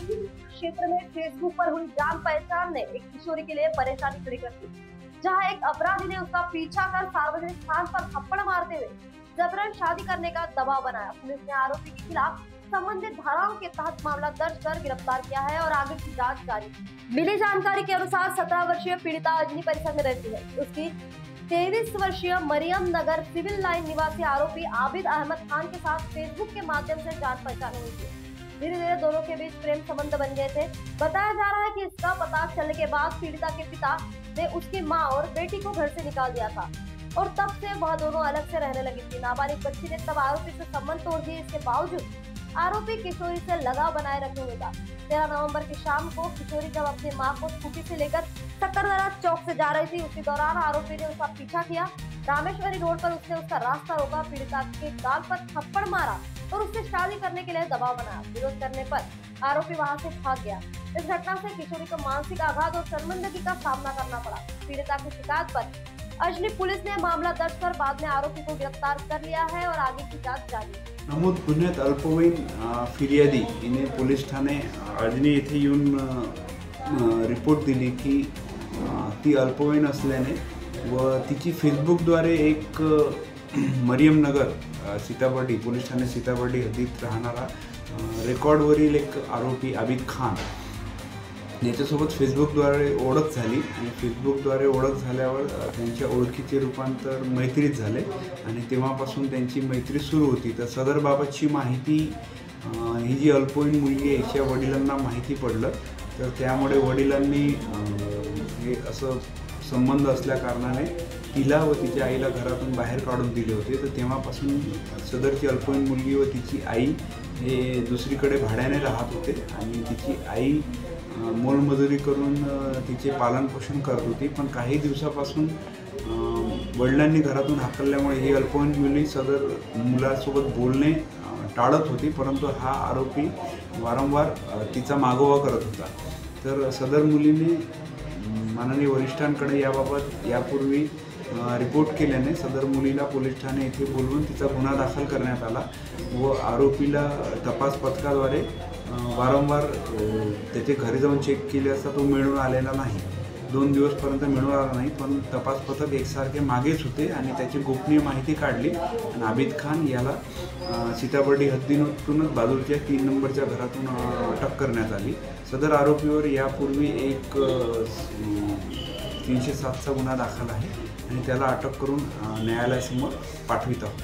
क्षेत्र में फेसबुक पर हुई जान पहचान ने एक किशोरी के लिए परेशानी खड़ी कर दी, जहां एक अपराधी ने उसका पीछा कर सार्वजनिक स्थान पर थप्पड़ मारते हुए जबरन शादी करने का दबाव बनाया। पुलिस ने आरोपी के खिलाफ संबंधित धाराओं के तहत मामला दर्ज कर गिरफ्तार किया है और आगे की जांच जारी। मिली जानकारी के अनुसार 17 वर्षीय पीड़िता अजनी परिसर में रहती है। उसकी 23 वर्षीय मरियम नगर सिविल लाइन निवासी आरोपी आबिद अहमद खान के साथ फेसबुक के माध्यम से जान पहचान हुई थी। धीरे धीरे दोनों के बीच प्रेम संबंध बन गए थे। बताया जा रहा है कि इसका पता चलने के बाद पीड़िता के पिता ने उसकी मां और बेटी को घर से निकाल दिया था और तब से वह दोनों अलग से रहने लगी थी। नाबालिग बच्ची ने तब आरोपी से संबंध तोड़ दिए। इसके बावजूद आरोपी किशोरी से लगाव बनाए रखे हुए था। 13 नवंबर की शाम को किशोरी जब अपनी मां को स्कूटी से लेकर सक्करदरा चौक से जा रही थी, उसी दौरान आरोपी ने उसका पीछा किया। रामेश्वरी रोड पर उसने उसका रास्ता रोका, पीड़िता के गाल पर थप्पड़ मारा और उससे शादी करने के लिए दबाव बनाया। विरोध करने पर आरोपी वहां से भाग गया। इस घटना से किशोरी को मानसिक आघात और शर्मिंदगी का सामना करना पड़ा। पीड़िता की शिकायत पर अजनी पुलिस ने मामला दर्ज कर बाद में आरोपी को गिरफ्तार कर लिया है और आगे की जांच जारी है। नमूद गुन्ह्यात अल्पवयीन फिर्यादी हिने पोलीस ठाणे अजनी येथे येऊन रिपोर्ट दिली की ती अल्पवयीन असल्याने व तिची फेसबुकद्वारे एक मरियम नगर सीताबर्डी पोलीस ठाणे सीताबर्डी हद्दीत राहणारा रेकॉर्डवरील एक आरोपी आबिद खान याच्यासोबत फेसबुकद्वारे ओळख झाली आणि फेसबुकद्वारे ओळख झाल्यावर त्यांच्या ओळखीचे रूपांतर मैत्रीत झाले आणि तेव्हापासून त्यांची मैत्री सुरू होती। तर सदर बाबतची माहिती ही जी अल्पवयीन मुलगी आहे हिच्या वडिलांना माहिती पडलं, तर त्यामुळे वडिलांनी हे असं संबंध असल्या कारणाने तिला व तिच्या आईला घरातून बाहेर काढून दिले होते। तर तेव्हापासून सदरची अल्पवयीन मुलगी व तिची आई हे दुसरीकडे भाड्याने राहत होते आणि तिची आई मोलमजुरी करून तिचे पालनपोषण करत होती। पण काही दिवसापासून वडिलांनी घरातून हाकलल्यामुळे ही अल्पवयीन मुली सदर मुलासोबत बोलणे टाळत होती, परंतु हा आरोपी वारंवार तिचा मागोवा करत होता। तर सदर मुलीने माननीय वरिष्ठांकडे याबाबत यापूर्वी रिपोर्ट केल्याने सदर मुलीला पोलीस ठाणे येथे बोलवून तिचा गुन्हा दाखल करण्यात आला व आरोपीला तपास पथकाद्वारे वारंवार त्याचे घरी जाऊन चेक केले असता तो मिळून आलेला नाही। 2 दिवसपर्यंत मिळून आला नाही, पण तपास पथक एकसारखे मागेच होते आणि त्याची गोपनीय माहिती काढली आणि आबिद खान याला सीताबर्डी हद्दीतूनच बाजूच्या 3 नंबरच्या घरातून अटक करण्यात आली। सदर आरोपीवर यापूर्वी एक 307चा गुन्हा दाखल आहे आणि त्याला अटक करून न्यायालयासमोर पाठवित आहोत।